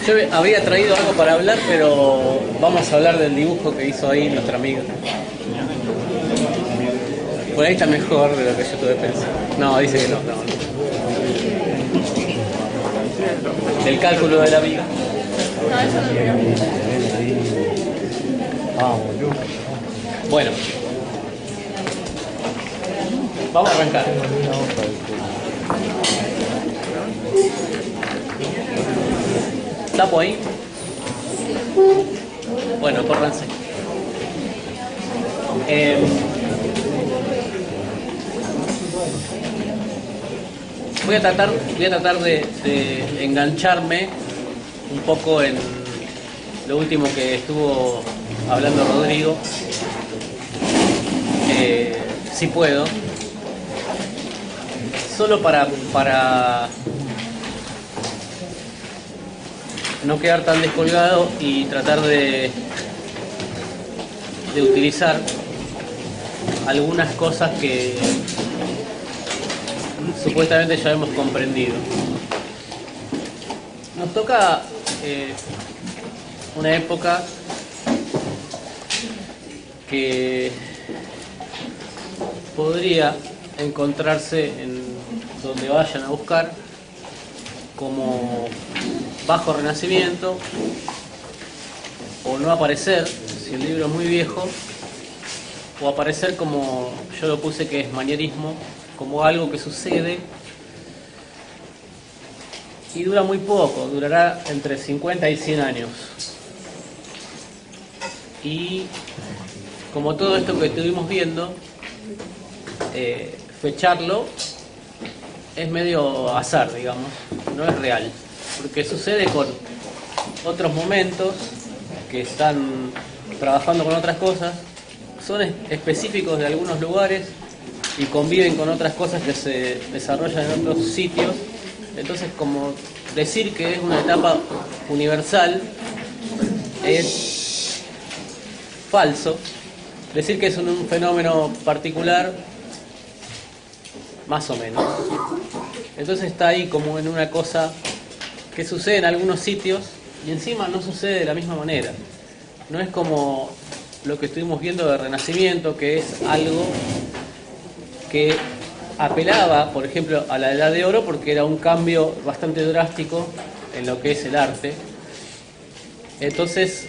Yo había traído algo para hablar, pero vamos a hablar del dibujo que hizo ahí nuestra amiga. Por ahí está mejor de lo que yo tuve pensado. No, dice que no. El cálculo de la viga. No, eso no lo vi. Bueno, vamos a arrancar. ¿Tapo ahí? Bueno, córranse. Voy a tratar de engancharme un poco en lo último que estuvo hablando Rodrigo, si puedo, solo para no quedar tan descolgado y tratar de utilizar algunas cosas que supuestamente ya hemos comprendido. Nos toca una época que podría encontrarse en donde vayan a buscar como bajo Renacimiento, o no aparecer si el libro es muy viejo, o aparecer como yo lo puse, que es manierismo, como algo que sucede y dura muy poco, durará entre 50 y 100 años. Y como todo esto que estuvimos viendo, fecharlo es medio azar, digamos, no es real, porque sucede con otros momentos que están trabajando con otras cosas, son específicos de algunos lugares y conviven con otras cosas que se desarrollan en otros sitios. Entonces, como decir que es una etapa universal es falso. Decir que es un fenómeno particular, más o menos. Entonces está ahí como en una cosa que sucede en algunos sitios y encima no sucede de la misma manera. No es como lo que estuvimos viendo de Renacimiento, que es algo que apelaba, por ejemplo, a la Edad de Oro, porque era un cambio bastante drástico en lo que es el arte. Entonces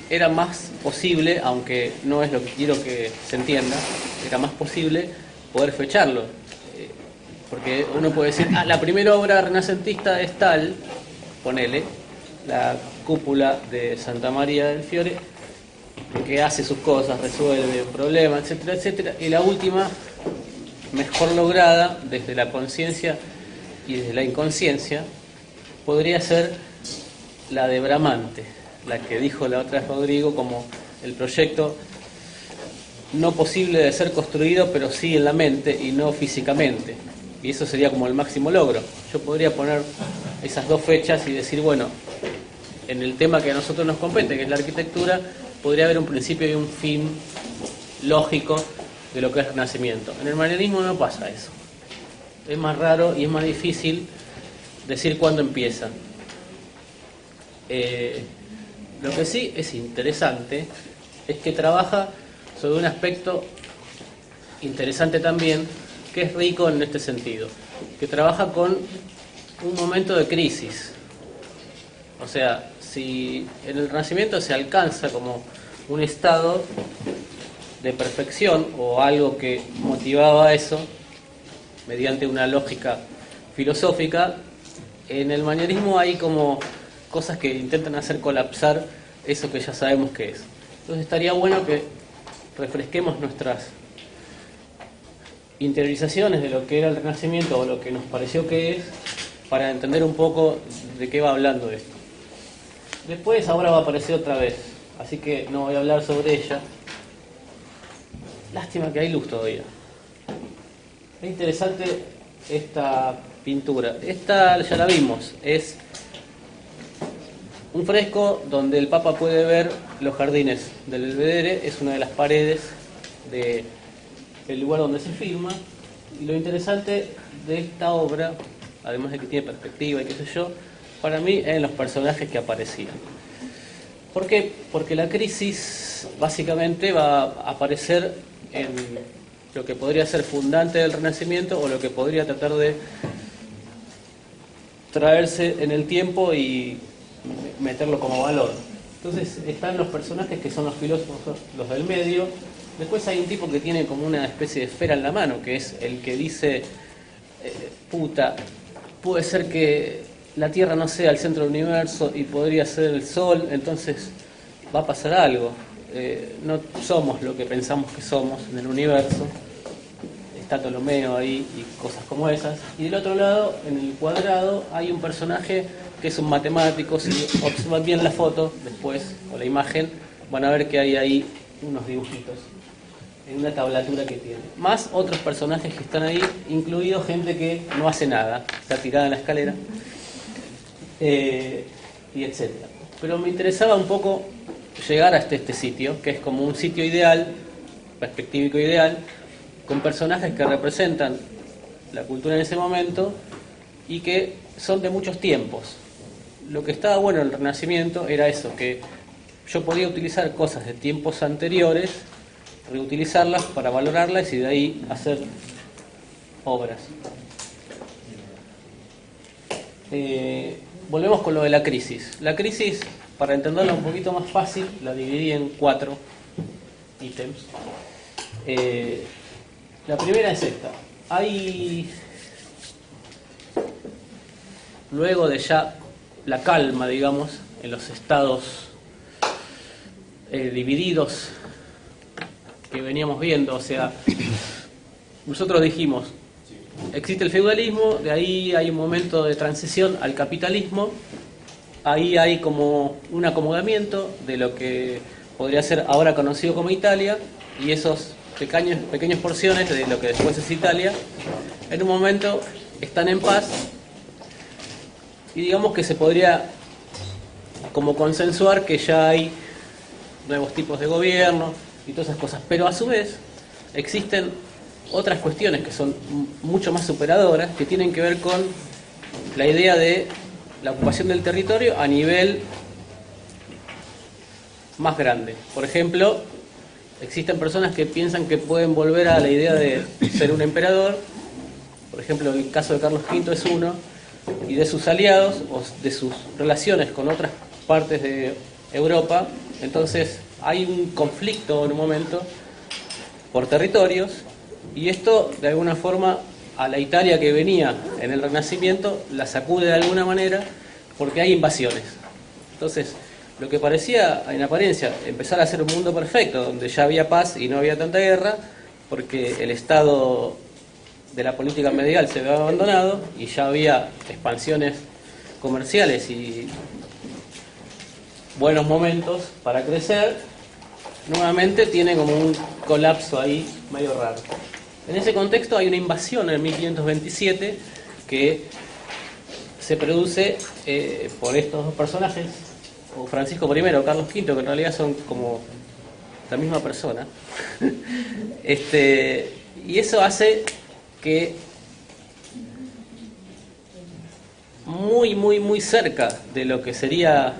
era más posible, aunque no es lo que quiero que se entienda, era más posible poder fecharlo, porque uno puede decir, la primera obra renacentista es tal, ponele, la cúpula de Santa María del Fiore, que hace sus cosas, resuelve un problema, etcétera, etcétera, y la última, mejor lograda desde la conciencia y desde la inconsciencia, podría ser la de Bramante, la que dijo la otra vez Rodrigo, como el proyecto no posible de ser construido, pero sí en la mente y no físicamente. Y eso sería como el máximo logro. Yo podría poner esas dos fechas y decir, bueno, en el tema que a nosotros nos compete, que es la arquitectura, podría haber un principio y un fin lógico de lo que es Renacimiento. En el manierismo no pasa eso. Es más raro y es más difícil decir cuándo empieza. Lo que sí es interesante es que trabaja sobre un aspecto interesante también, que es rico en este sentido, que trabaja con un momento de crisis. O sea, si en el Renacimiento se alcanza como un estado de perfección o algo que motivaba eso mediante una lógica filosófica, en el manierismo hay como cosas que intentan hacer colapsar eso que ya sabemos que es. Entonces estaría bueno que refresquemos nuestras interiorizaciones de lo que era el Renacimiento o lo que nos pareció que es, para entender un poco de qué va hablando esto. Después ahora va a aparecer otra vez, así que no voy a hablar sobre ella. Lástima que hay luz todavía. Es interesante esta pintura. Esta ya la vimos, es un fresco donde el Papa puede ver los jardines del Belvedere, es una de las paredes del lugar donde se filma. Y lo interesante de esta obra, además de que tiene perspectiva y qué sé yo, para mí en los personajes que aparecían. ¿Por qué? Porque la crisis básicamente va a aparecer en lo que podría ser fundante del Renacimiento o lo que podría tratar de traerse en el tiempo y meterlo como valor. Entonces están los personajes que son los filósofos, los del medio. Después hay un tipo que tiene como una especie de esfera en la mano, que es el que dice, puta, puede ser que la Tierra no sea el centro del universo y podría ser el Sol, entonces va a pasar algo. No somos lo que pensamos que somos en el universo. Está Ptolomeo ahí y cosas como esas. Y del otro lado, en el cuadrado, hay un personaje que es un matemático. Si observan bien la foto después, o la imagen, van a ver que hay ahí unos dibujitos en una tablatura que tiene. Más otros personajes que están ahí, incluido gente que no hace nada, está tirada en la escalera, y etcétera. Pero me interesaba un poco llegar a este sitio, que es como un sitio ideal, perspectívico ideal, con personajes que representan la cultura en ese momento y que son de muchos tiempos. Lo que estaba bueno en el Renacimiento era eso, que yo podía utilizar cosas de tiempos anteriores, reutilizarlas para valorarlas y de ahí hacer obras. Volvemos con lo de la crisis. La crisis, para entenderla un poquito más fácil, la dividí en 4 ítems. La primera es esta. Hay, luego de ya la calma, digamos, en los estados divididos que veníamos viendo, o sea, nosotros dijimos, existe el feudalismo, de ahí hay un momento de transición al capitalismo, ahí hay como un acomodamiento de lo que podría ser ahora conocido como Italia, y esos pequeñas porciones de lo que después es Italia, en un momento están en paz, y digamos que se podría como consensuar que ya hay nuevos tipos de gobierno y todas esas cosas, pero a su vez existen otras cuestiones que son mucho más superadoras, que tienen que ver con la idea de la ocupación del territorio a nivel más grande. Por ejemplo, existen personas que piensan que pueden volver a la idea de ser un emperador. Por ejemplo, el caso de Carlos V es uno, y de sus aliados o de sus relaciones con otras partes de Europa. Entonces hay un conflicto en un momento por territorios, y esto de alguna forma a la Italia que venía en el Renacimiento la sacude de alguna manera porque hay invasiones. Entonces lo que parecía en apariencia empezar a ser un mundo perfecto donde ya había paz y no había tanta guerra, porque el estado de la política medieval se había abandonado y ya había expansiones comerciales y buenos momentos para crecer, nuevamente tiene como un colapso ahí medio raro. En ese contexto hay una invasión en 1527 que se produce por estos dos personajes, o Francisco I o Carlos V, que en realidad son como la misma persona. Y eso hace que muy cerca de lo que sería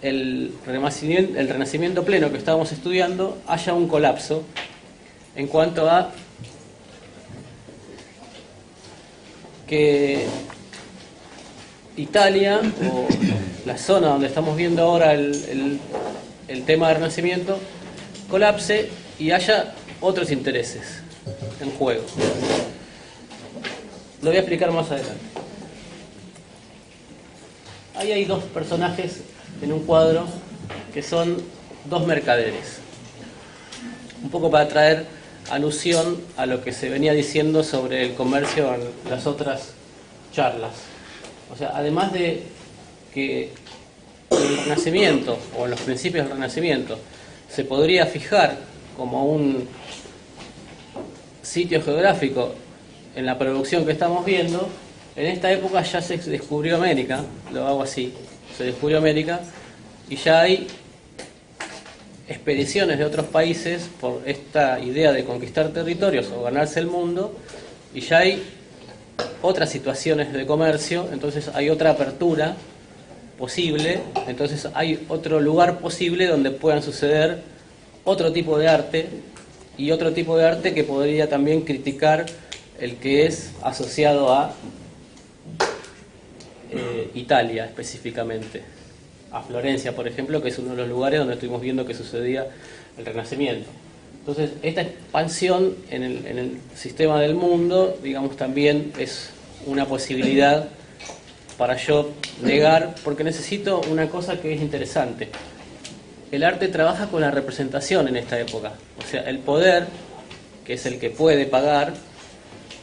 el renacimiento pleno que estábamos estudiando, haya un colapso en cuanto a que Italia, o la zona donde estamos viendo ahora el tema del Renacimiento, colapse y haya otros intereses en juego. Lo voy a explicar más adelante. Ahí hay dos personajes en un cuadro que son dos mercaderes. Un poco para traer alusión a lo que se venía diciendo sobre el comercio en las otras charlas. O sea, además de que en el Renacimiento, o en los principios del Renacimiento, se podría fijar como un sitio geográfico en la producción que estamos viendo, en esta época ya se descubrió América, lo hago así, se descubrió América, y ya hay expediciones de otros países por esta idea de conquistar territorios o ganarse el mundo, y ya hay otras situaciones de comercio, entonces hay otra apertura posible, entonces hay otro lugar posible donde puedan suceder otro tipo de arte y otro tipo de arte que podría también criticar el que es asociado a Italia específicamente, a Florencia, por ejemplo, que es uno de los lugares donde estuvimos viendo que sucedía el Renacimiento. Entonces, esta expansión en el sistema del mundo, digamos, también es una posibilidad para yo negar, porque necesito una cosa que es interesante. El arte trabaja con la representación en esta época. O sea, el poder, que es el que puede pagar,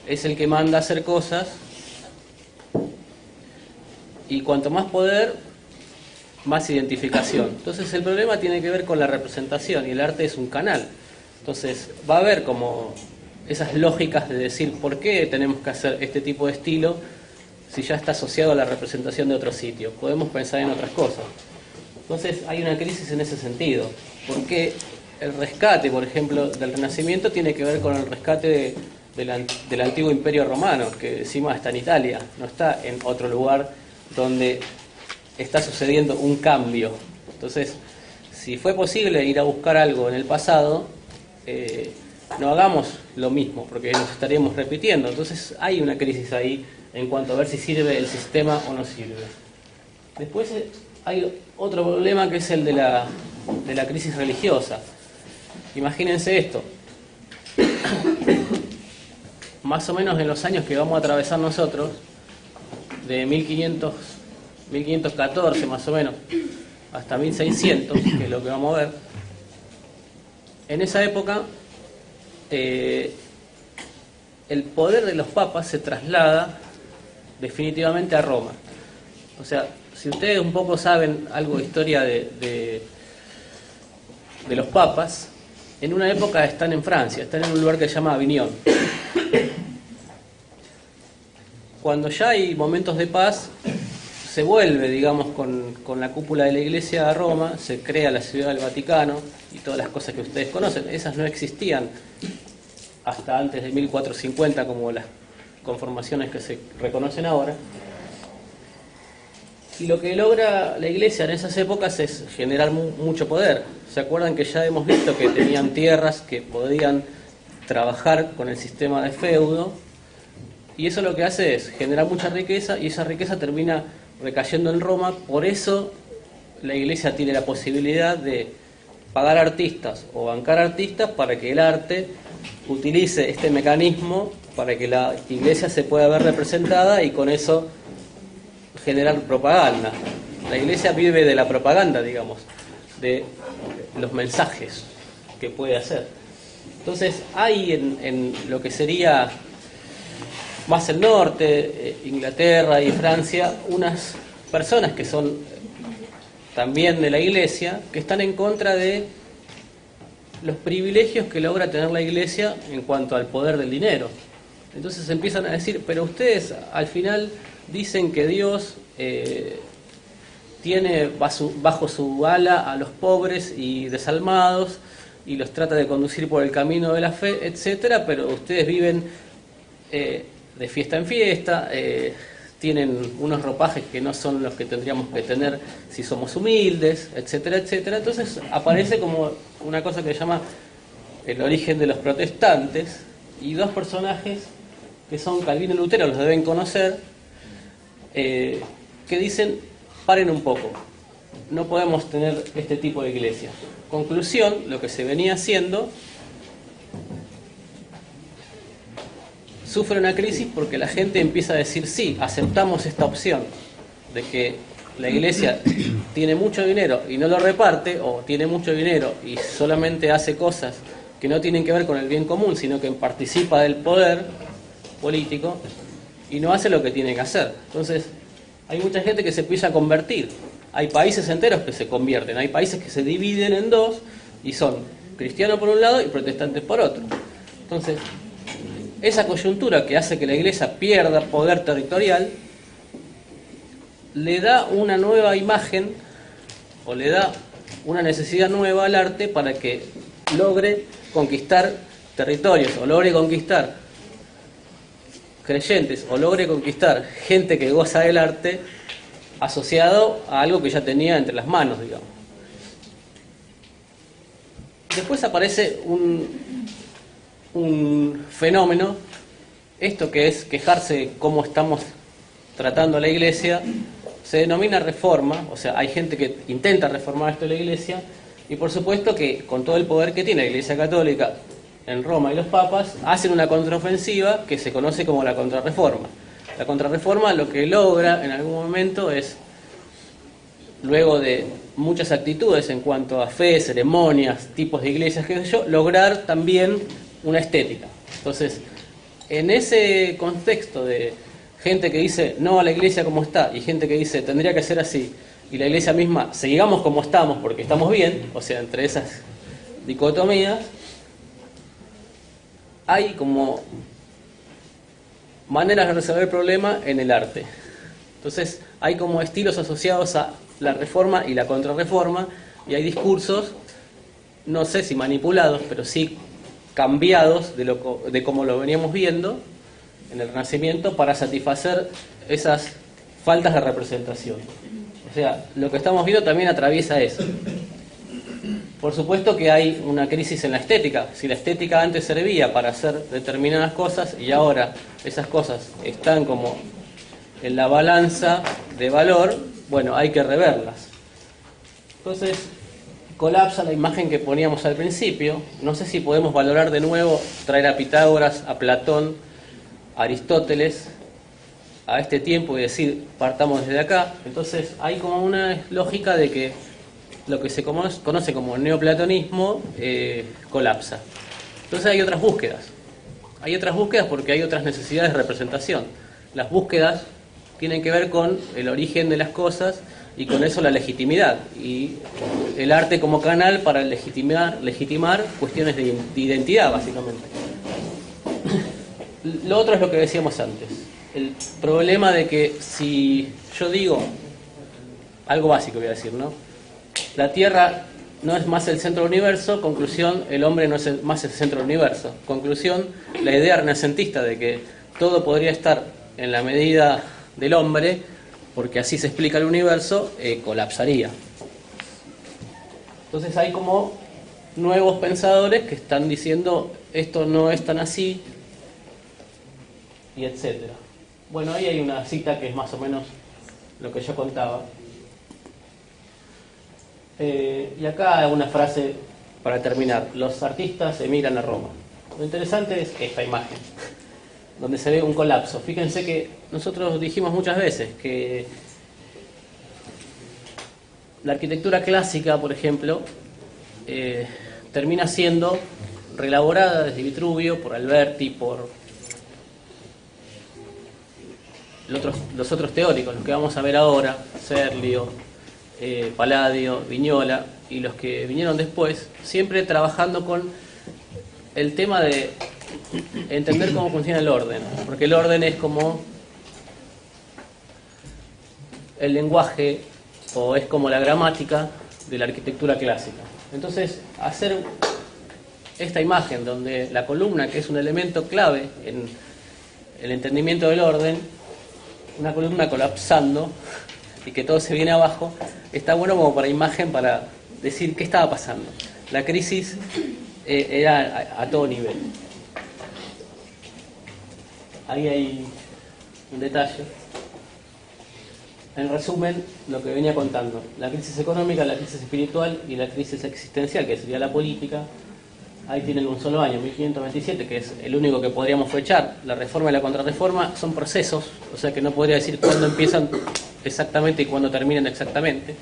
es el que manda a hacer cosas, y cuanto más poder, más identificación. Entonces el problema tiene que ver con la representación, y el arte es un canal. Entonces va a haber como esas lógicas de decir por qué tenemos que hacer este tipo de estilo si ya está asociado a la representación de otro sitio. Podemos pensar en otras cosas. Entonces hay una crisis en ese sentido, porque el rescate, por ejemplo, del Renacimiento tiene que ver con el rescate del antiguo Imperio Romano, que encima está en Italia, no está en otro lugar donde está sucediendo un cambio. Entonces, si fue posible ir a buscar algo en el pasado, no hagamos lo mismo, porque nos estaríamos repitiendo. Entonces hay una crisis ahí en cuanto a ver si sirve el sistema o no sirve. Después hay otro problema, que es el de la crisis religiosa. Imagínense esto. Más o menos en los años que vamos a atravesar nosotros, de 1514 más o menos, hasta 1600, que es lo que vamos a ver, en esa época el poder de los papas se traslada definitivamente a Roma. O sea, si ustedes un poco saben algo de historia de los papas, en una época están en Francia, están en un lugar que se llama Aviñón. Cuando ya hay momentos de paz, se vuelve, digamos, con la cúpula de la Iglesia a Roma, se crea la Ciudad del Vaticano y todas las cosas que ustedes conocen. Esas no existían hasta antes de 1450, como las conformaciones que se reconocen ahora. Y lo que logra la Iglesia en esas épocas es generar mucho poder. ¿Se acuerdan que ya hemos visto que tenían tierras que podían trabajar con el sistema de feudo? Y eso lo que hace es generar mucha riqueza, y esa riqueza termina recayendo en Roma. Por eso la Iglesia tiene la posibilidad de pagar artistas o bancar artistas para que el arte utilice este mecanismo para que la Iglesia se pueda ver representada y con eso generar propaganda. La Iglesia vive de la propaganda, digamos, de los mensajes que puede hacer. Entonces hay en lo que sería más el norte, Inglaterra y Francia, unas personas que son también de la Iglesia, que están en contra de los privilegios que logra tener la Iglesia en cuanto al poder del dinero. Entonces empiezan a decir, pero ustedes al final dicen que Dios tiene bajo su ala a los pobres y desalmados y los trata de conducir por el camino de la fe, etcétera, pero ustedes viven de fiesta en fiesta, tienen unos ropajes que no son los que tendríamos que tener si somos humildes, etcétera, etcétera. Entonces aparece como una cosa que se llama el origen de los protestantes, y dos personajes que son Calvino y Lutero, los deben conocer, que dicen, paren un poco, no podemos tener este tipo de iglesia. Conclusión, lo que se venía haciendo sufre una crisis porque la gente empieza a decir, sí, aceptamos esta opción de que la iglesia tiene mucho dinero y no lo reparte, o tiene mucho dinero y solamente hace cosas que no tienen que ver con el bien común, sino que participa del poder político y no hace lo que tiene que hacer. Entonces hay mucha gente que se empieza a convertir, hay países enteros que se convierten, hay países que se dividen en dos y son cristianos por un lado y protestantes por otro. Entonces esa coyuntura que hace que la iglesia pierda poder territorial le da una nueva imagen, o le da una necesidad nueva al arte para que logre conquistar territorios, o logre conquistar creyentes o logre conquistar gente que goza del arte asociado a algo que ya tenía entre las manos, digamos. Después aparece un fenómeno, esto que es quejarse de cómo estamos tratando a la Iglesia, se denomina reforma, o sea, hay gente que intenta reformar esto de la Iglesia, y por supuesto que con todo el poder que tiene la Iglesia Católica en Roma y los papas, hacen una contraofensiva que se conoce como la contrarreforma. La contrarreforma lo que logra en algún momento es, luego de muchas actitudes en cuanto a fe, ceremonias, tipos de iglesias, qué sé yo, lograr también una estética. Entonces, en ese contexto de gente que dice no a la iglesia como está y gente que dice tendría que ser así, y la iglesia misma sigamos como estamos porque estamos bien, o sea, entre esas dicotomías, hay como maneras de resolver el problema en el arte. Entonces hay como estilos asociados a la reforma y la contrarreforma, y hay discursos, no sé si manipulados, pero sí cambiados de como lo veníamos viendo en el Renacimiento para satisfacer esas faltas de representación. O sea, lo que estamos viendo también atraviesa eso. Por supuesto que hay una crisis en la estética. Si la estética antes servía para hacer determinadas cosas y ahora esas cosas están como en la balanza de valor, bueno, hay que reverlas. Entonces, colapsa la imagen que poníamos al principio. No sé si podemos valorar de nuevo, traer a Pitágoras, a Platón, a Aristóteles, a este tiempo y decir, partamos desde acá. Entonces, hay como una lógica de que lo que se conoce como neoplatonismo colapsa. Entonces hay otras búsquedas. Hay otras búsquedas porque hay otras necesidades de representación. Las búsquedas tienen que ver con el origen de las cosas y con eso la legitimidad. Y el arte como canal para legitimar cuestiones de identidad, básicamente. Lo otro es lo que decíamos antes. El problema de que si yo digo, algo básico voy a decir, ¿no? La Tierra no es más el centro del universo, conclusión, el hombre no es más el centro del universo. Conclusión, la idea renacentista de que todo podría estar en la medida del hombre, porque así se explica el universo, colapsaría. Entonces hay como nuevos pensadores que están diciendo esto no es tan así, y etcétera. Bueno, ahí hay una cita que es más o menos lo que yo contaba. Y acá una frase para terminar. Los artistas emigran a Roma. Lo interesante es esta imagen, donde se ve un colapso. Fíjense que nosotros dijimos muchas veces que la arquitectura clásica, por ejemplo, termina siendo reelaborada desde Vitruvio, por Alberti, por los otros teóricos, los que vamos a ver ahora, Serlio, Palladio, Vignola y los que vinieron después, siempre trabajando con el tema de entender cómo funciona el orden, porque el orden es como el lenguaje o es como la gramática de la arquitectura clásica. Entonces, hacer esta imagen donde la columna, que es un elemento clave en el entendimiento del orden, una columna colapsando y que todo se viene abajo, está bueno como para imagen, para decir qué estaba pasando. La crisis era a todo nivel. Ahí hay un detalle. En resumen, lo que venía contando: la crisis económica, la crisis espiritual y la crisis existencial, que sería la política. Ahí tienen un solo año, 1527, que es el único que podríamos fechar. La reforma y la contrarreforma son procesos, o sea que no podría decir cuándo empiezan exactamente y cuándo terminan exactamente.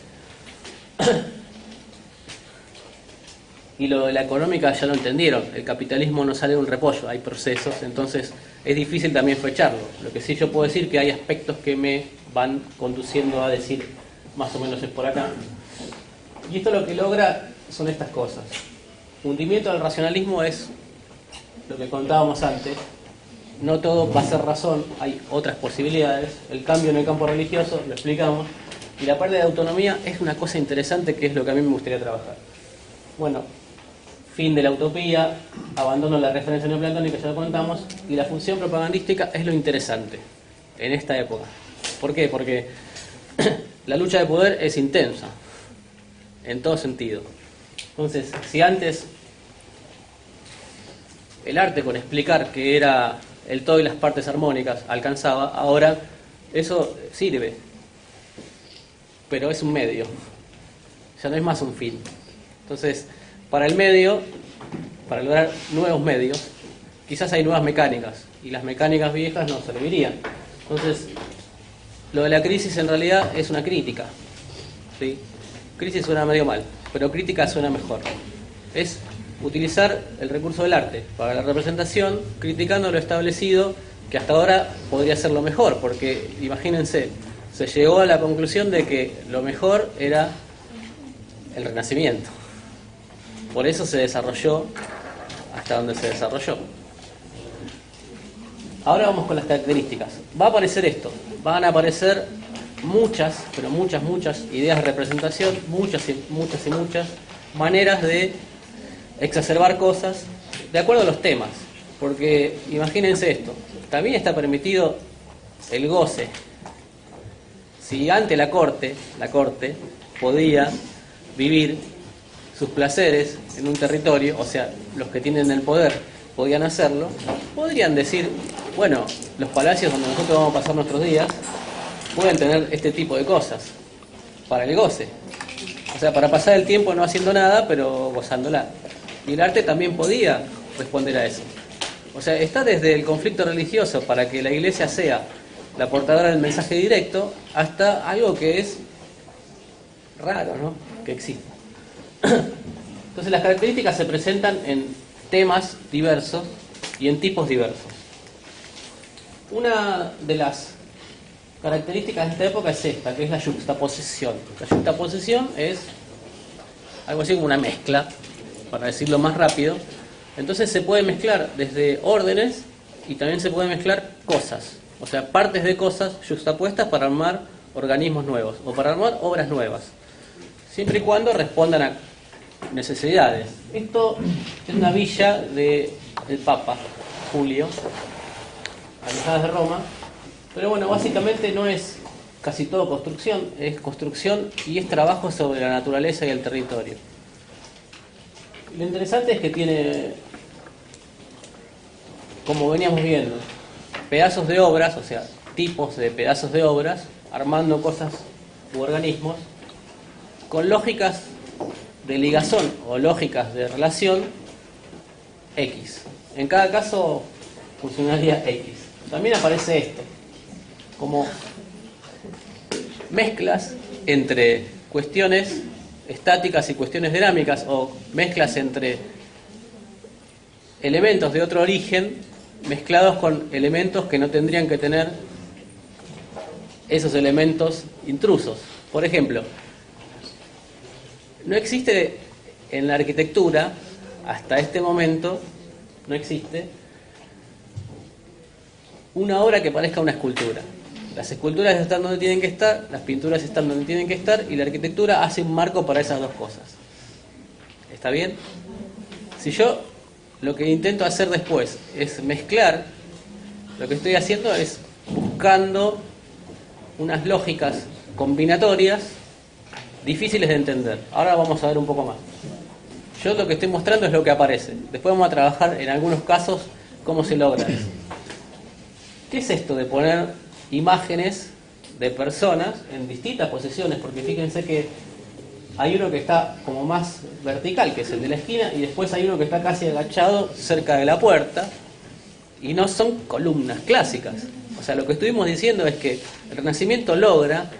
Y lo de la económica ya lo entendieron, el capitalismo no sale de un repollo, hay procesos, entonces es difícil también fecharlo. Lo que sí yo puedo decir que hay aspectos que me van conduciendo a decir más o menos es por acá. Y esto lo que logra son estas cosas. Hundimiento del racionalismo es lo que contábamos antes. No todo va a ser razón, hay otras posibilidades. El cambio en el campo religioso, lo explicamos. Y la parte de autonomía es una cosa interesante que es lo que a mí me gustaría trabajar. Bueno, fin de la utopía, abandono de la referencia neoplatónica, ya lo contamos, y la función propagandística es lo interesante en esta época. ¿Por qué? Porque la lucha de poder es intensa, en todo sentido. Entonces, si antes el arte con explicar que era el todo y las partes armónicas alcanzaba, ahora eso sirve, pero es un medio, ya no es más un fin. Entonces, para el medio, para lograr nuevos medios, quizás hay nuevas mecánicas, y las mecánicas viejas no servirían. Entonces, lo de la crisis en realidad es una crítica, ¿sí? Crisis suena medio mal, pero crítica suena mejor. Es utilizar el recurso del arte para la representación, criticando lo establecido, que hasta ahora podría ser lo mejor, porque imagínense, se llegó a la conclusión de que lo mejor era el Renacimiento. Por eso se desarrolló hasta donde se desarrolló. Ahora vamos con las características. Va a aparecer esto, van a aparecer muchas, pero muchas ideas de representación, muchas maneras de exacerbar cosas de acuerdo a los temas. Porque imagínense esto, también está permitido el goce. Si antes la corte podía vivir sus placeres en un territorio, o sea, los que tienen el poder podían hacerlo, podrían decir, bueno, los palacios donde nosotros vamos a pasar nuestros días pueden tener este tipo de cosas para el goce, o sea, para pasar el tiempo no haciendo nada, pero gozándola. Y el arte también podía responder a eso. O sea, está desde el conflicto religioso para que la iglesia sea la portadora del mensaje directo, hasta algo que es raro, ¿no?, que exista. Entonces las características se presentan en temas diversos y en tipos diversos. Una de las características de esta época es esta, que es la yuxtaposición. La yuxtaposición es algo así como una mezcla, para decirlo más rápido. Entonces se puede mezclar desde órdenes y también se puede mezclar cosas, o sea, partes de cosas yuxtapuestas para armar organismos nuevos o para armar obras nuevas, siempre y cuando respondan a necesidades. Esto es una villa del Papa Julio, alejadas de Roma, pero bueno, básicamente no es casi todo construcción, es construcción y es trabajo sobre la naturaleza y el territorio. Lo interesante es que tiene, como veníamos viendo, pedazos de obras, o sea, tipos de pedazos de obras, armando cosas u organismos, con lógicas de ligazón o lógicas de relación X. En cada caso funcionaría X. También aparece esto, como mezclas entre cuestiones estáticas y cuestiones dinámicas, o mezclas entre elementos de otro origen mezclados con elementos que no tendrían que tener esos elementos intrusos. Por ejemplo, no existe en la arquitectura, hasta este momento, no existe una obra que parezca una escultura. Las esculturas están donde tienen que estar, las pinturas están donde tienen que estar, y la arquitectura hace un marco para esas dos cosas. ¿Está bien? Si yo lo que intento hacer después es mezclar, lo que estoy haciendo es buscando unas lógicas combinatorias difíciles de entender. Ahora vamos a ver un poco más. Yo lo que estoy mostrando es lo que aparece. Después vamos a trabajar en algunos casos cómo se logra eso. ¿Qué es esto de poner imágenes de personas en distintas posiciones? Porque fíjense que hay uno que está como más vertical, que es el de la esquina, y después hay uno que está casi agachado cerca de la puerta, y no son columnas clásicas. O sea, lo que estuvimos diciendo es que el Renacimiento logra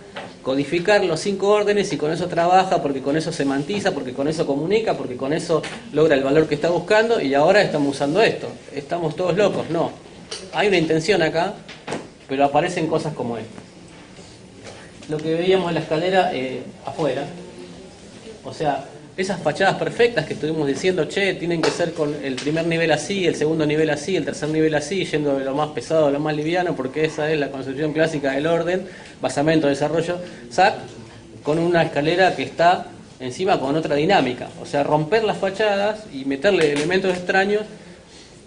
codificar los 5 órdenes y con eso trabaja, porque con eso semantiza, porque con eso comunica, porque con eso logra el valor que está buscando, y ahora estamos usando esto. ¿Estamos todos locos? No. Hay una intención acá, pero aparecen cosas como esta. Lo que veíamos en la escalera afuera, o sea, esas fachadas perfectas que estuvimos diciendo, che, tienen que ser con el primer nivel así, el segundo nivel así, el tercer nivel así, yendo de lo más pesado a lo más liviano, porque esa es la concepción clásica del orden, basamento, desarrollo, SAC, con una escalera que está encima con otra dinámica. O sea, romper las fachadas y meterle elementos extraños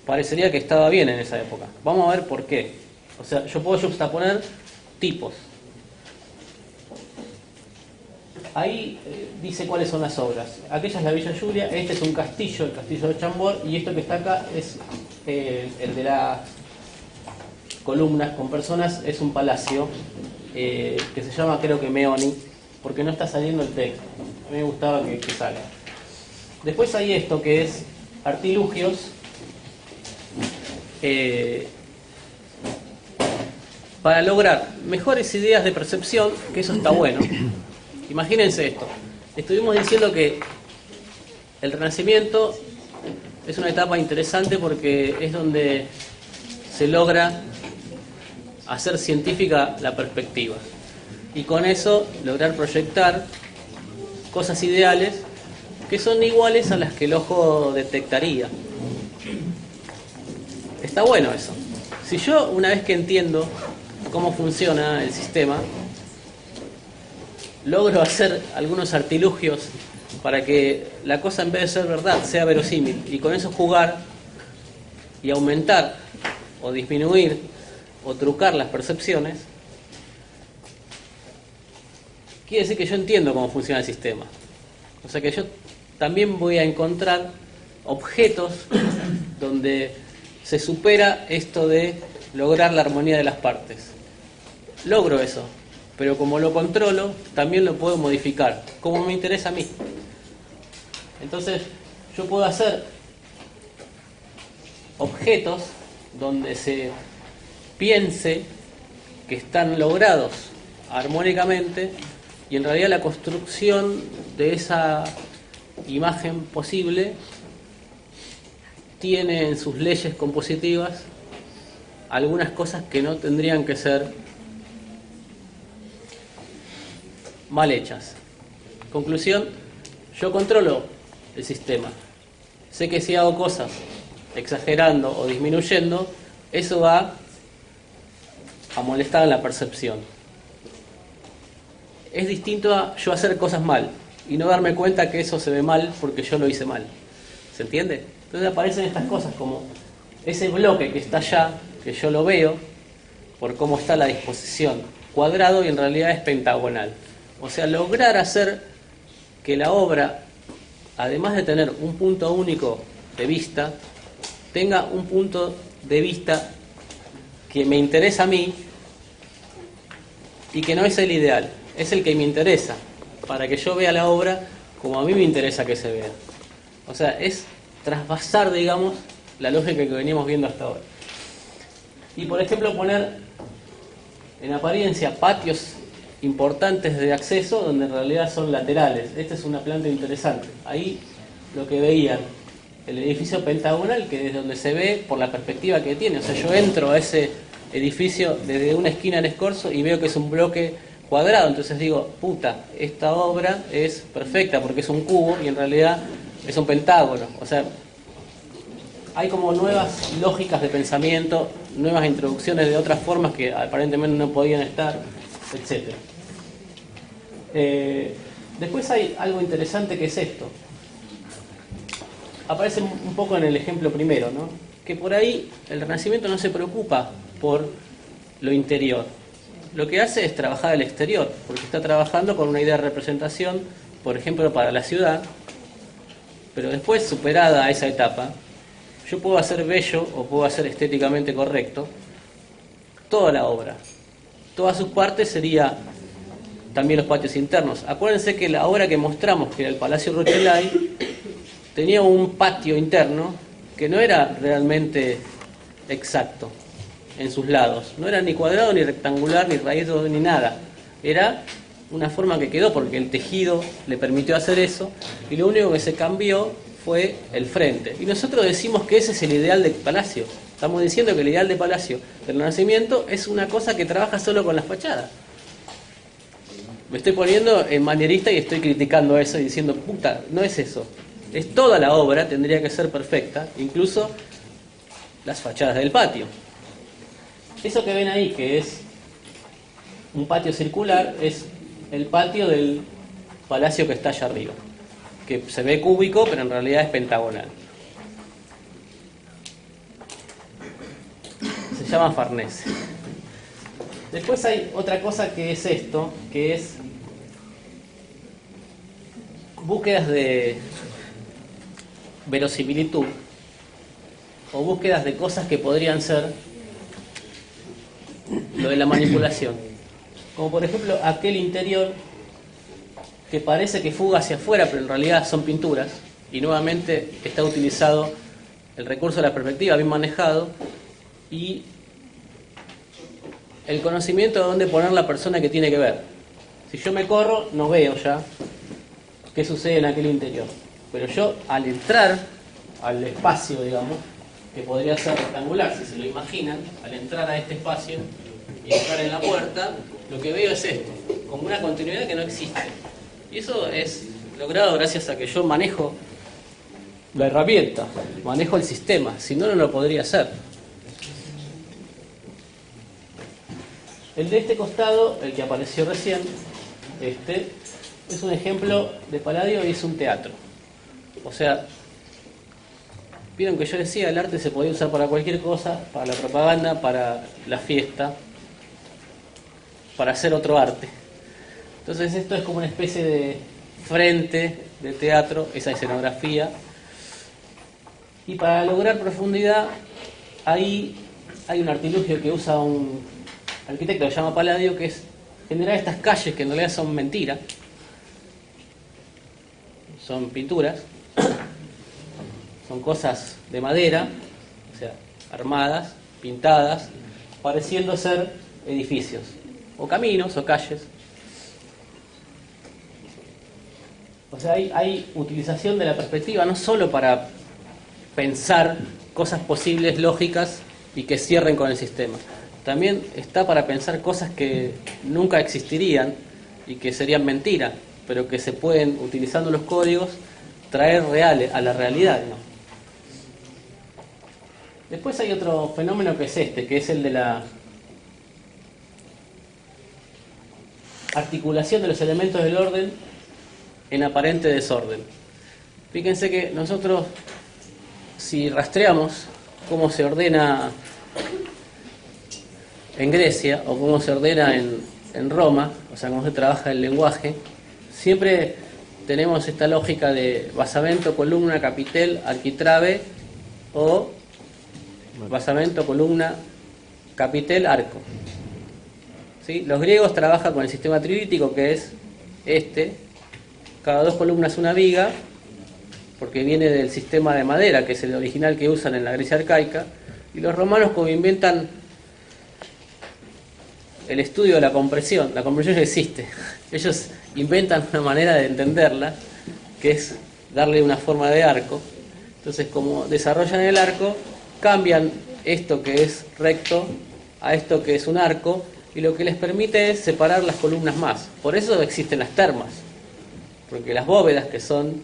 parecería que estaba bien en esa época. Vamos a ver por qué. O sea, yo puedo juxtaponer tipos. Ahí dice cuáles son las obras. Aquella es la Villa Giulia, este es un castillo, el castillo de Chambord, y esto que está acá es el de las columnas con personas, es un palacio que se llama, creo que Meoni, porque no está saliendo el texto. A mí me gustaba que salga. Después hay esto que es artilugios para lograr mejores ideas de percepción, que eso está bueno. Imagínense esto. Estuvimos diciendo que el Renacimiento es una etapa interesante porque es donde se logra hacer científica la perspectiva y con eso lograr proyectar cosas ideales que son iguales a las que el ojo detectaría. Está bueno eso. Si yo, una vez que entiendo cómo funciona el sistema, logro hacer algunos artilugios para que la cosa, en vez de ser verdad, sea verosímil, y con eso jugar y aumentar o disminuir o trucar las percepciones, quiere decir que yo entiendo cómo funciona el sistema. O sea que yo también voy a encontrar objetos donde se supera esto de lograr la armonía de las partes. Logro eso, pero como lo controlo, también lo puedo modificar, como me interesa a mí. Entonces, yo puedo hacer objetos donde se piense que están logrados armónicamente y en realidad la construcción de esa imagen posible tiene en sus leyes compositivas algunas cosas que no tendrían que ser mal hechas. Conclusión, yo controlo el sistema. Sé que si hago cosas exagerando o disminuyendo, eso va a molestar en la percepción. Es distinto a yo hacer cosas mal y no darme cuenta que eso se ve mal porque yo lo hice mal. ¿Se entiende? Entonces aparecen estas cosas como ese bloque que está allá, que yo lo veo por cómo está la disposición, cuadrado y en realidad es pentagonal. O sea, lograr hacer que la obra, además de tener un punto único de vista, tenga un punto de vista que me interesa a mí y que no es el ideal, es el que me interesa, para que yo vea la obra como a mí me interesa que se vea. O sea, es trasvasar, digamos, la lógica que veníamos viendo hasta ahora. Y por ejemplo poner en apariencia patios importantes de acceso donde en realidad son laterales. Esta es una planta interesante. Ahí lo que veían, el edificio pentagonal, que es donde se ve por la perspectiva que tiene. O sea, yo entro a ese edificio desde una esquina en Escorzo y veo que es un bloque cuadrado. Entonces digo, puta, esta obra es perfecta porque es un cubo y en realidad es un pentágono. O sea, hay como nuevas lógicas de pensamiento, nuevas introducciones de otras formas que aparentemente no podían estar, etc. Después hay algo interesante que es esto. Aparece un poco en el ejemplo primero, ¿no? Que por ahí el Renacimiento no se preocupa por lo interior. Lo que hace es trabajar el exterior, porque está trabajando con una idea de representación, por ejemplo, para la ciudad, pero después, superada esa etapa, yo puedo hacer bello o puedo hacer estéticamente correcto toda la obra. Todas sus partes sería también los patios internos. Acuérdense que la obra que mostramos, que era el Palacio Rucellai, tenía un patio interno que no era realmente exacto en sus lados. No era ni cuadrado, ni rectangular, ni raído, ni nada. Era una forma que quedó porque el tejido le permitió hacer eso y lo único que se cambió fue el frente. Y nosotros decimos que ese es el ideal de palacio. Estamos diciendo que el ideal de palacio del Renacimiento es una cosa que trabaja solo con las fachadas. Me estoy poniendo en manierista y estoy criticando eso y diciendo, puta, no es eso. Es toda la obra, tendría que ser perfecta, incluso las fachadas del patio. Eso que ven ahí, que es un patio circular, es el patio del palacio que está allá arriba. que se ve cúbico, pero en realidad es pentagonal. Se llama Farnese. Después hay otra cosa que es esto, que es búsquedas de verosimilitud o búsquedas de cosas que podrían ser lo de la manipulación. Como por ejemplo aquel interior que parece que fuga hacia afuera, pero en realidad son pinturas, y nuevamente está utilizado el recurso de la perspectiva bien manejado y el conocimiento de dónde poner la persona que tiene que ver. Si yo me corro, no veo ya qué sucede en aquel interior. Pero yo, al entrar al espacio, digamos, que podría ser rectangular, si se lo imaginan, al entrar a este espacio y entrar en la puerta, lo que veo es esto, como una continuidad que no existe. Y eso es logrado gracias a que yo manejo la herramienta, manejo el sistema, si no, no lo podría hacer. El de este costado, el que apareció recién, este, es un ejemplo de Palladio y es un teatro. O sea, vieron que yo decía, el arte se podía usar para cualquier cosa, para la propaganda, para la fiesta, para hacer otro arte. Entonces esto es como una especie de frente de teatro, esa escenografía. Y para lograr profundidad, ahí hay un artilugio que usa un arquitecto que se llama Palladio, que es generar estas calles que en realidad son mentiras, son pinturas, son cosas de madera, o sea, armadas, pintadas, pareciendo ser edificios, o caminos, o calles. O sea, hay utilización de la perspectiva no solo para pensar cosas posibles, lógicas, y que cierren con el sistema. También está para pensar cosas que nunca existirían y que serían mentiras, pero que se pueden, utilizando los códigos, traer reales a la realidad, ¿no? Después hay otro fenómeno que es este, que es el de la articulación de los elementos del orden en aparente desorden. Fíjense que nosotros, si rastreamos cómo se ordena en Grecia o cómo se ordena en Roma, o sea, cómo se trabaja el lenguaje, siempre tenemos esta lógica de basamento, columna, capitel, arquitrabe, o basamento, columna, capitel, arco. ¿Sí? Los griegos trabajan con el sistema trilítico, que es este, cada dos columnas una viga, porque viene del sistema de madera, que es el original que usan en la Grecia arcaica, y los romanos, como inventan el estudio de la compresión ya existe, ellos inventan una manera de entenderla, que es darle una forma de arco. Entonces, como desarrollan el arco, cambian esto que es recto a esto que es un arco, y lo que les permite es separar las columnas más. Por eso existen las termas, porque las bóvedas, que son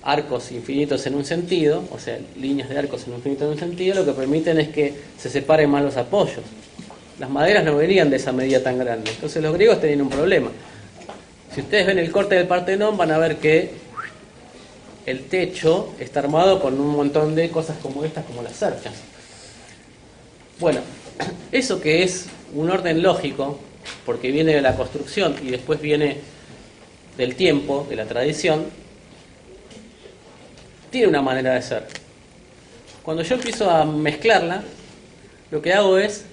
arcos infinitos en un sentido, o sea, líneas de arcos en un infinito en un sentido, lo que permiten es que se separen más los apoyos. Las maderas no venían de esa medida tan grande. Entonces los griegos tenían un problema. Si ustedes ven el corte del Partenón, van a ver que el techo está armado con un montón de cosas como estas, como las cerchas. Bueno, eso que es un orden lógico, porque viene de la construcción y después viene del tiempo, de la tradición, tiene una manera de ser. Cuando yo empiezo a mezclarla, lo que hago es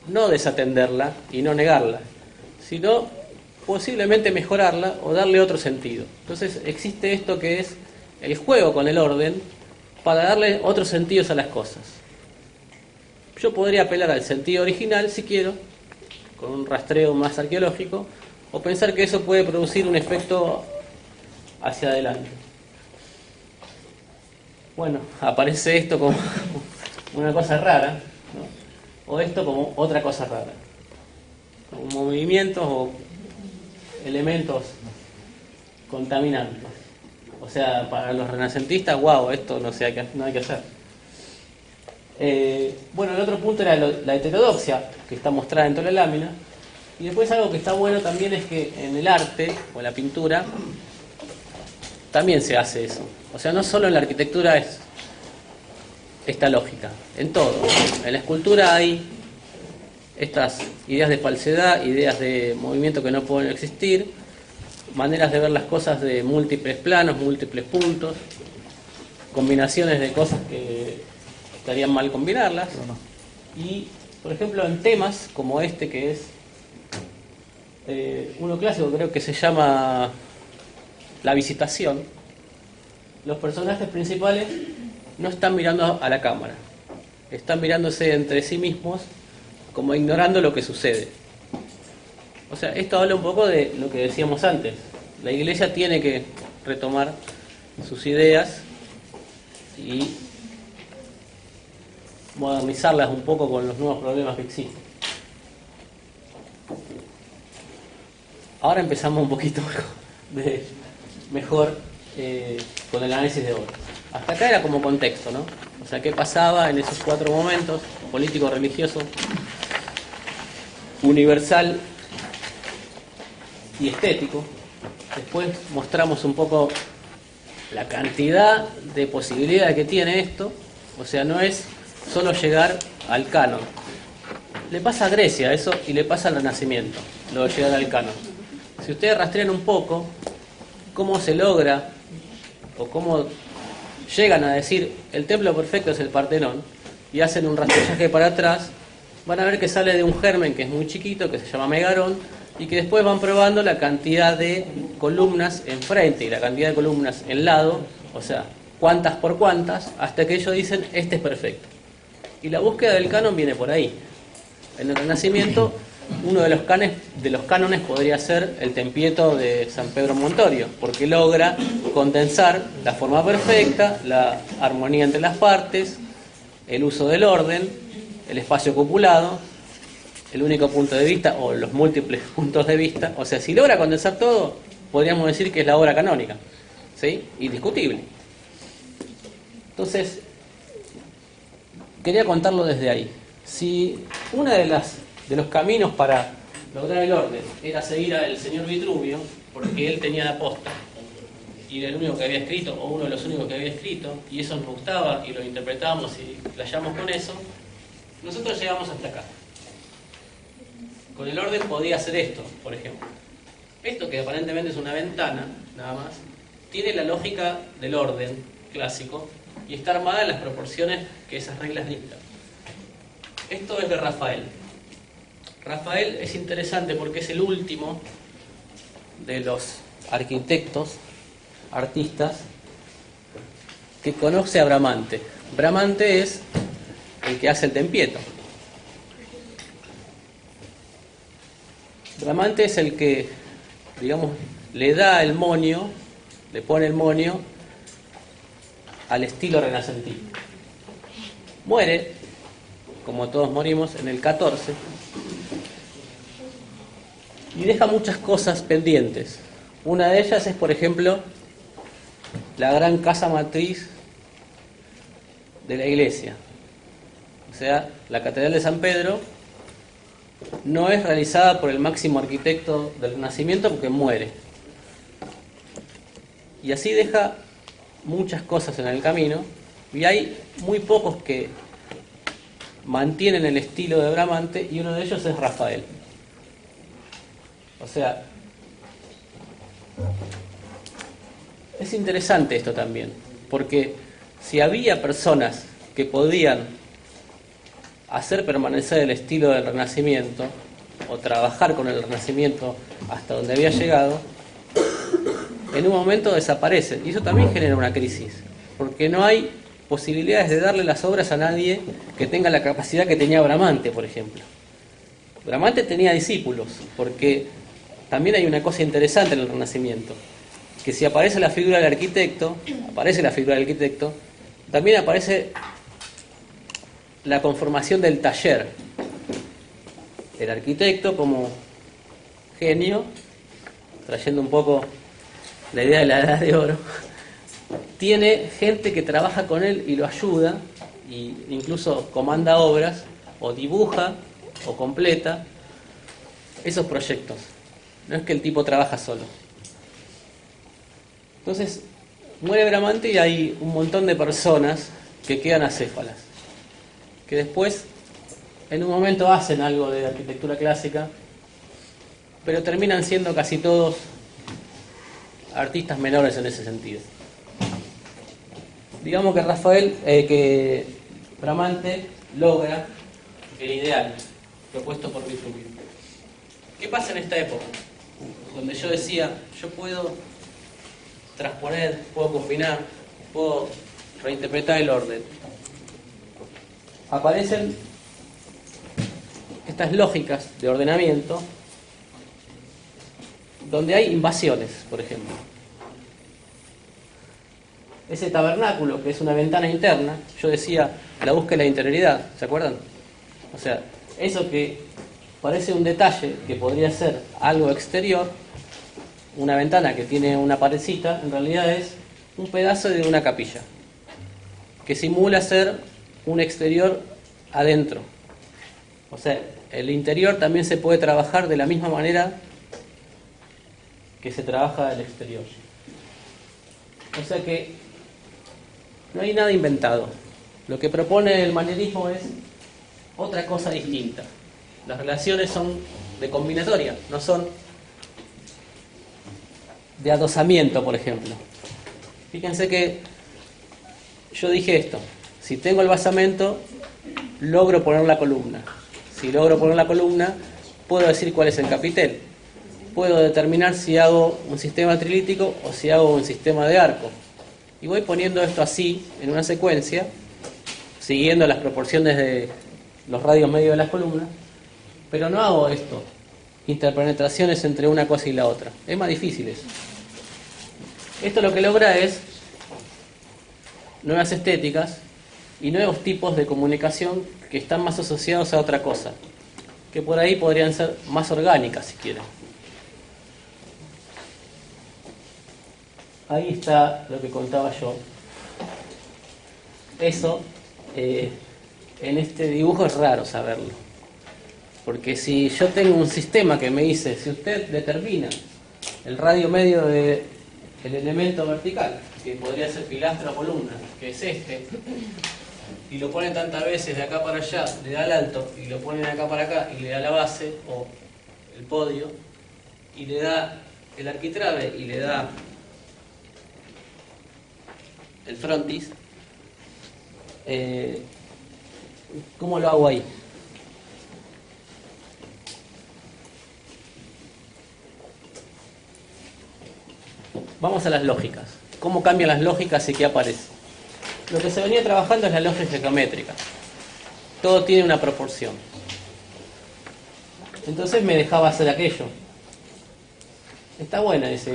no desatenderla y no negarla, sino posiblemente mejorarla o darle otro sentido. Entonces existe esto que es el juego con el orden para darle otros sentidos a las cosas. Yo podría apelar al sentido original si quiero, con un rastreo más arqueológico, o pensar que eso puede producir un efecto hacia adelante. Bueno, aparece esto como una cosa rara, ¿no? O esto como otra cosa rara, como movimientos o elementos contaminantes. O sea, para los renacentistas, wow, esto no hay que hacer. Bueno, el otro punto era la heterodoxia, que está mostrada en toda la lámina. Y después algo que está bueno también es que en el arte o en la pintura también se hace eso. O sea, no solo en la arquitectura es esta lógica, en todo. En la escultura hay estas ideas de falsedad, ideas de movimiento que no pueden existir, maneras de ver las cosas de múltiples planos, múltiples puntos, combinaciones de cosas que estarían mal combinarlas. Y, por ejemplo, en temas como este, que es uno clásico, creo que se llama La Visitación, los personajes principales no están mirando a la cámara, están mirándose entre sí mismos como ignorando lo que sucede. O sea, esto habla un poco de lo que decíamos antes. La Iglesia tiene que retomar sus ideas y modernizarlas un poco con los nuevos problemas que existen. Ahora empezamos un poquito mejor con el análisis de obras. Hasta acá era como contexto, ¿no? O sea, qué pasaba en esos 4 momentos: político, religioso, universal y estético. Después mostramos un poco la cantidad de posibilidades que tiene esto. O sea, no es solo llegar al canon. Le pasa a Grecia eso y le pasa al Renacimiento, lo de llegar al canon. Si ustedes rastrean un poco cómo se logra o cómo llegan a decir el templo perfecto es el Partenón y hacen un rastreaje para atrás, van a ver que sale de un germen que es muy chiquito, que se llama Megarón, y que después van probando la cantidad de columnas enfrente y la cantidad de columnas en lado, o sea, cuántas por cuántas, hasta que ellos dicen este es perfecto. Y la búsqueda del canon viene por ahí. En el Renacimiento, uno de los cánones podría ser el Tempieto de San Pedro Montorio, porque logra condensar la forma perfecta, la armonía entre las partes, el uso del orden, el espacio cupulado, el único punto de vista o los múltiples puntos de vista. O sea, si logra condensar todo, podríamos decir que es la obra canónica, ¿sí? Indiscutible. Entonces, quería contarlo desde ahí. Si una de los caminos para lograr el orden era seguir al señor Vitruvio, porque él tenía la posta y era el único que había escrito, o uno de los únicos que había escrito, y eso nos gustaba y lo interpretamos y playamos con eso, nosotros llegamos hasta acá. Con el orden podía hacer esto, por ejemplo. Esto, que aparentemente es una ventana, nada más, tiene la lógica del orden clásico y está armada en las proporciones que esas reglas dictan. Esto es de Rafael. Rafael es interesante porque es el último de los arquitectos, artistas, que conoce a Bramante. Bramante es el que hace el Tempieto. Bramante es el que, digamos, le da el monio, le pone el monio al estilo renacentino. Muere, como todos morimos, en el 14 y deja muchas cosas pendientes. Una de ellas es, por ejemplo, la gran casa matriz de la iglesia. O sea, la Catedral de San Pedro no es realizada por el máximo arquitecto del Renacimiento porque muere. Y así deja muchas cosas en el camino, y hay muy pocos que mantienen el estilo de Bramante, y uno de ellos es Rafael. O sea, es interesante esto también, porque si había personas que podían hacer permanecer el estilo del Renacimiento o trabajar con el Renacimiento hasta donde había llegado, en un momento desaparecen, y eso también genera una crisis, porque no hay posibilidades de darle las obras a nadie que tenga la capacidad que tenía Bramante, por ejemplo. Bramante tenía discípulos, porque también hay una cosa interesante en el Renacimiento, que si aparece la figura del arquitecto, también aparece la conformación del taller. El arquitecto como genio, trayendo un poco la idea de la Edad de Oro, tiene gente que trabaja con él y lo ayuda, e incluso comanda obras, o dibuja, o completa esos proyectos. No es que el tipo trabaja solo. Entonces, Muere Bramante y hay un montón de personas que quedan acéfalas, que después en un momento hacen algo de arquitectura clásica, pero terminan siendo casi todos artistas menores en ese sentido. Digamos que Bramante logra el ideal propuesto por Vitruvio. ¿Qué pasa en esta época? Donde yo decía, yo puedo transponer, puedo combinar, puedo reinterpretar el orden. Aparecen estas lógicas de ordenamiento donde hay invasiones, por ejemplo. Ese tabernáculo, que es una ventana interna, yo decía, la búsqueda de la interioridad, ¿se acuerdan? O sea, eso que parece un detalle que podría ser algo exterior, una ventana que tiene una paredcita, en realidad es un pedazo de una capilla, que simula ser un exterior adentro. O sea, el interior también se puede trabajar de la misma manera que se trabaja el exterior. O sea que no hay nada inventado. Lo que propone el manierismo es otra cosa distinta. Las relaciones son de combinatoria, no son de adosamiento, por ejemplo. Fíjense que yo dije esto: si tengo el basamento, logro poner la columna. Si logro poner la columna, puedo decir cuál es el capitel. Puedo determinar si hago un sistema trilítico o si hago un sistema de arco. Y voy poniendo esto así, en una secuencia, siguiendo las proporciones de los radios medios de las columnas, pero no hago esto, interpenetraciones entre una cosa y la otra. Es más difícil eso. Esto lo que logra es nuevas estéticas y nuevos tipos de comunicación que están más asociados a otra cosa, que por ahí podrían ser más orgánicas, si quieren. Ahí está lo que contaba yo. Eso, en este dibujo es raro saberlo. Porque si yo tengo un sistema que me dice, si usted determina el radio medio del elemento vertical, que podría ser pilastra o columna, que es este, y lo pone tantas veces de acá para allá, le da el alto, y lo pone de acá para acá, y le da la base, o el podio, y le da el arquitrabe, y le da el frontis, ¿cómo lo hago ahí? Vamos a las lógicas. ¿Cómo cambian las lógicas y qué aparece? Lo que se venía trabajando es la lógica geométrica. Todo tiene una proporción. Entonces me dejaba hacer aquello. Está buena esa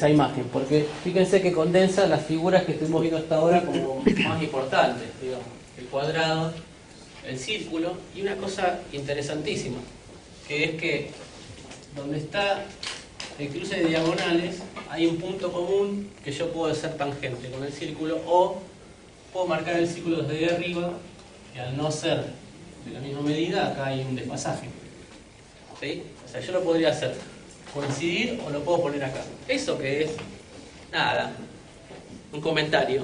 imagen, porque fíjense que condensa las figuras que estuvimos viendo hasta ahora como más importantes, digamos, el cuadrado, el círculo, y una cosa interesantísima, que es que donde está el cruce de diagonales hay un punto común que yo puedo hacer tangente con el círculo, o puedo marcar el círculo desde ahí arriba, y al no ser de la misma medida, acá hay un desfasaje. ¿Sí? O sea, yo lo podría hacer coincidir o lo puedo poner acá. Eso que es nada, un comentario,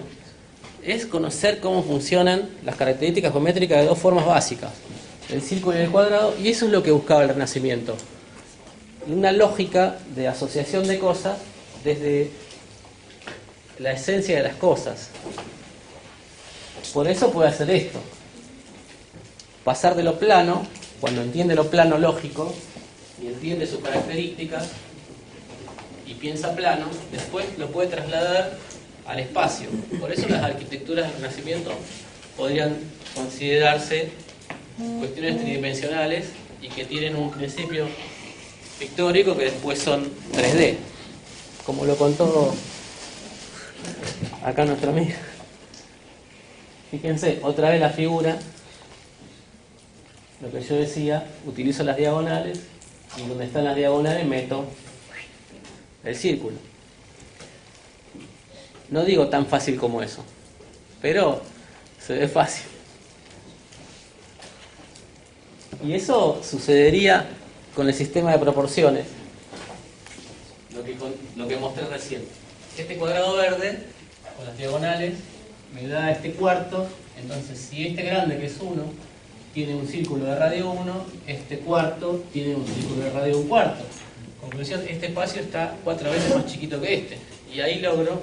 es conocer cómo funcionan las características geométricas de dos formas básicas, el círculo y el cuadrado, y eso es lo que buscaba el Renacimiento. Una lógica de asociación de cosas desde la esencia de las cosas. Por eso puede hacer esto. Pasar de lo plano, cuando entiende lo plano lógico y entiende sus características y piensa plano, después lo puede trasladar al espacio. Por eso las arquitecturas del Renacimiento podrían considerarse cuestiones tridimensionales y que tienen un principio pictórico que después son 3D, como lo contó acá nuestra amiga. Fíjense, otra vez la figura, lo que yo decía, utilizo las diagonales y donde están las diagonales meto el círculo. No digo tan fácil como eso, pero se ve fácil. Y eso sucedería con el sistema de proporciones. Lo lo que mostré recién. Este cuadrado verde, con las diagonales, me da este cuarto. Entonces, si este grande, que es 1, tiene un círculo de radio 1, este cuarto tiene un círculo de radio 1 cuarto. Conclusión, este espacio está 4 veces más chiquito que este. Y ahí logro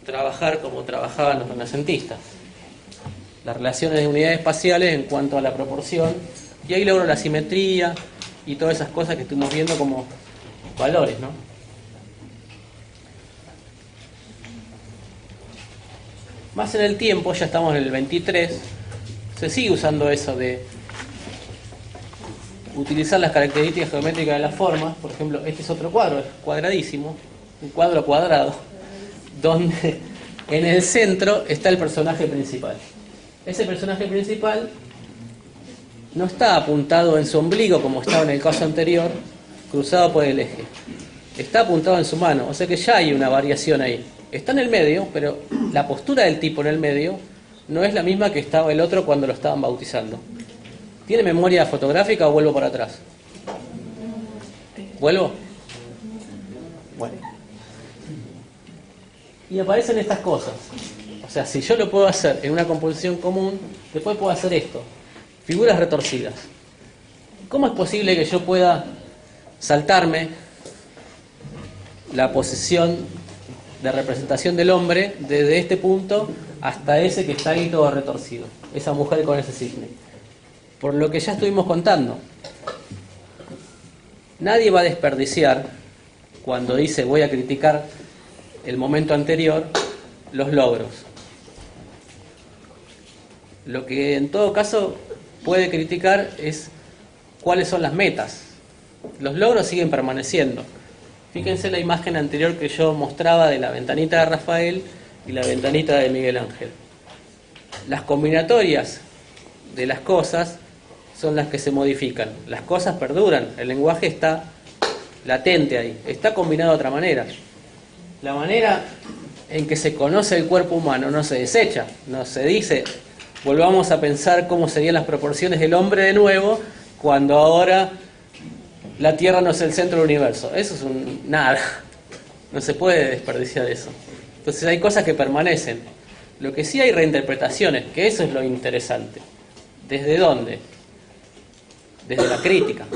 trabajar como trabajaban los renacentistas. Las relaciones de unidades espaciales en cuanto a la proporción. Y ahí logro la simetría y todas esas cosas que estuvimos viendo como valores, ¿no? Más en el tiempo, ya estamos en el 23, se sigue usando eso de utilizar las características geométricas de las formas. Por ejemplo, este es otro cuadro, es cuadradísimo, un cuadro cuadrado, donde en el centro está el personaje principal. Ese personaje principal no está apuntado en su ombligo, como estaba en el caso anterior, cruzado por el eje. Está apuntado en su mano, o sea que ya hay una variación ahí. Está en el medio, pero la postura del tipo en el medio no es la misma que estaba el otro cuando lo estaban bautizando. ¿Tiene memoria fotográfica o vuelvo para atrás? ¿Vuelvo? Bueno. Y aparecen estas cosas. O sea, si yo lo puedo hacer en una composición común, después puedo hacer esto. Figuras retorcidas. ¿Cómo es posible que yo pueda saltarme la posición de representación del hombre desde este punto hasta ese que está ahí todo retorcido? Esa mujer con ese cisne. Por lo que ya estuvimos contando. Nadie va a desperdiciar, cuando dice voy a criticar el momento anterior, los logros. Lo que en todo caso puede criticar es cuáles son las metas. Los logros siguen permaneciendo. Fíjense la imagen anterior que yo mostraba de la ventanita de Rafael y la ventanita de Miguel Ángel. Las combinatorias de las cosas son las que se modifican. Las cosas perduran. El lenguaje está latente ahí. Está combinado de otra manera. La manera en que se conoce el cuerpo humano no se desecha. No se dice, volvamos a pensar cómo serían las proporciones del hombre de nuevo cuando ahora la Tierra no es el centro del universo. Eso es nada. No se puede desperdiciar eso. Entonces hay cosas que permanecen. Lo que sí hay reinterpretaciones, que eso es lo interesante. ¿Desde dónde? Desde la crítica.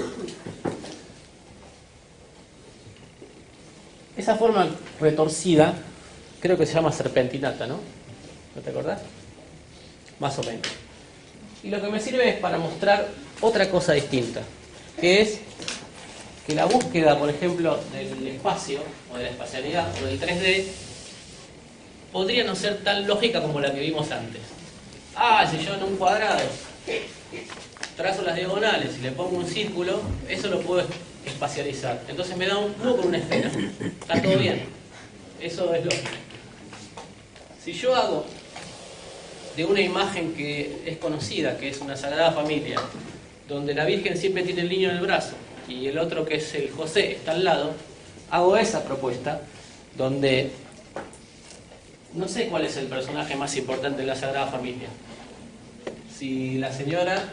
Esa forma retorcida, creo que se llama serpentinata, ¿no? ¿No te acordás? Más o menos. Y lo que me sirve es para mostrar otra cosa distinta, que es que la búsqueda, por ejemplo, del espacio, o de la espacialidad, o del 3D, podría no ser tan lógica como la que vimos antes. Si yo en un cuadrado trazo las diagonales y le pongo un círculo, eso lo puedo espacializar. Entonces me da un cubo con una esfera. Está todo bien. Eso es lógico. Si yo hago de una imagen que es conocida, que es una Sagrada Familia, donde la Virgen siempre tiene el niño en el brazo y el otro, que es el José, está al lado, hago esa propuesta donde no sé cuál es el personaje más importante de la Sagrada Familia. Si la señora,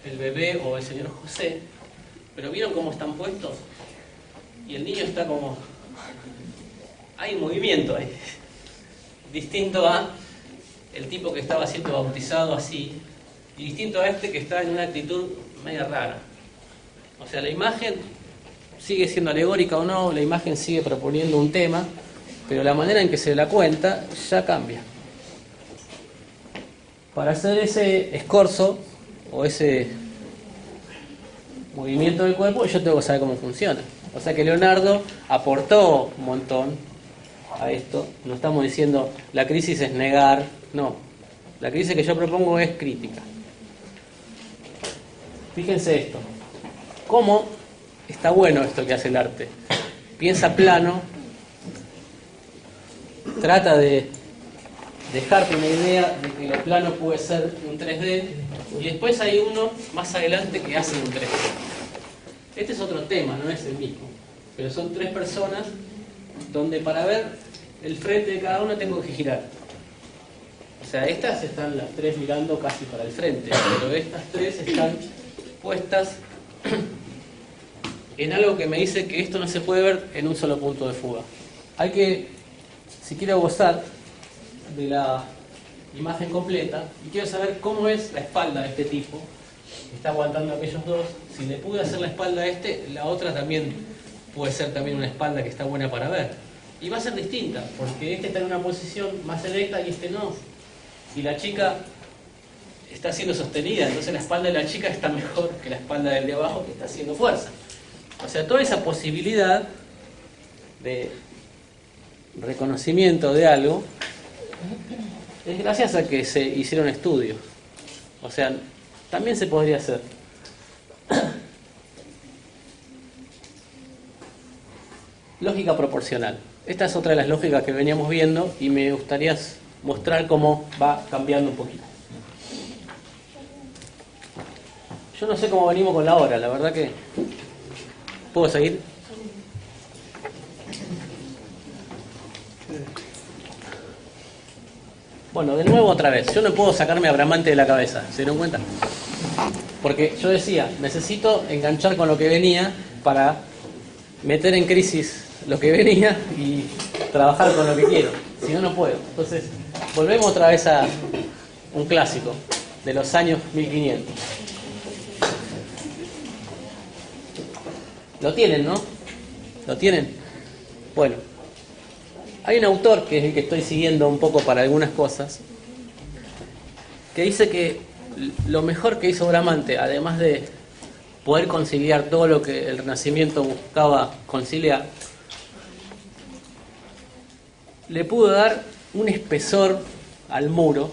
el bebé o el señor José, pero ¿vieron cómo están puestos? Y el niño está como... hay movimiento ahí. Distinto a el tipo que estaba siendo bautizado así, y distinto a este que está en una actitud media rara. O sea, la imagen sigue siendo alegórica o no, la imagen sigue proponiendo un tema, pero la manera en que se la cuenta ya cambia. Para hacer ese escorzo o ese movimiento del cuerpo, yo tengo que saber cómo funciona. O sea que Leonardo aportó un montón a esto. No estamos diciendo la crisis es negar, no. La crisis que yo propongo es crítica. Fíjense esto. ¿Cómo está bueno esto que hace el arte? Piensa plano, trata de dejarte una idea de que lo plano puede ser un 3D, y después hay uno más adelante que hace un 3D. Este es otro tema, no es el mismo, pero son 3 personas donde para ver el frente de cada uno tengo que girar. O sea, estas están las 3 mirando casi para el frente, pero estas 3 están puestas en algo que me dice que esto no se puede ver en un solo punto de fuga. Hay que, si quiero gozar de la imagen completa y quiero saber cómo es la espalda de este tipo, que está aguantando a aquellos dos, si le pude hacer la espalda a este, la otra también puede ser también una espalda que está buena para ver. Y va a ser distinta, porque este está en una posición más erecta y este no. Y la chica está siendo sostenida, entonces la espalda de la chica está mejor que la espalda del de abajo, que está haciendo fuerza. O sea, toda esa posibilidad de reconocimiento de algo es gracias a que se hicieron estudios. O sea, también se podría hacer. Lógica proporcional. Esta es otra de las lógicas que veníamos viendo y me gustaría mostrar cómo va cambiando un poquito. Yo no sé cómo venimos con la hora, la verdad que... ¿Puedo seguir? Bueno, de nuevo otra vez. Yo no puedo sacarme a Bramante de la cabeza, ¿se dieron cuenta? Porque yo decía, necesito enganchar con lo que venía para meter en crisis lo que venía y trabajar con lo que quiero. Si no, no puedo. Entonces, volvemos otra vez a un clásico de los años 1500. ¿Lo tienen, no? ¿Lo tienen? Bueno, hay un autor que es el que estoy siguiendo un poco para algunas cosas, que dice que lo mejor que hizo Bramante, además de poder conciliar todo lo que el Renacimiento buscaba conciliar, le pudo dar un espesor al muro,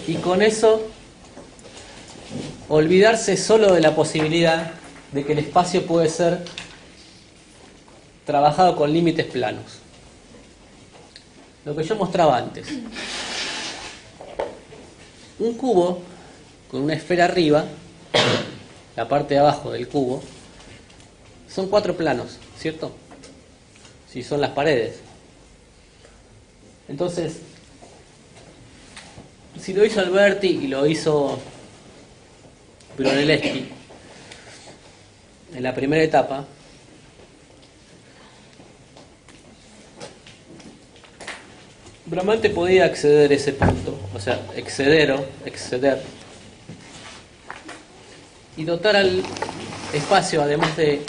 y con eso olvidarse solo de la posibilidad de que el espacio puede ser trabajado con límites planos. Lo que yo mostraba antes. Un cubo con una esfera arriba, la parte de abajo del cubo, son 4 planos, ¿cierto? Si son las paredes. Entonces, si lo hizo Alberti y lo hizo Brunelleschi en la primera etapa, Bramante podía acceder a ese punto, o sea, exceder, y dotar al espacio, además de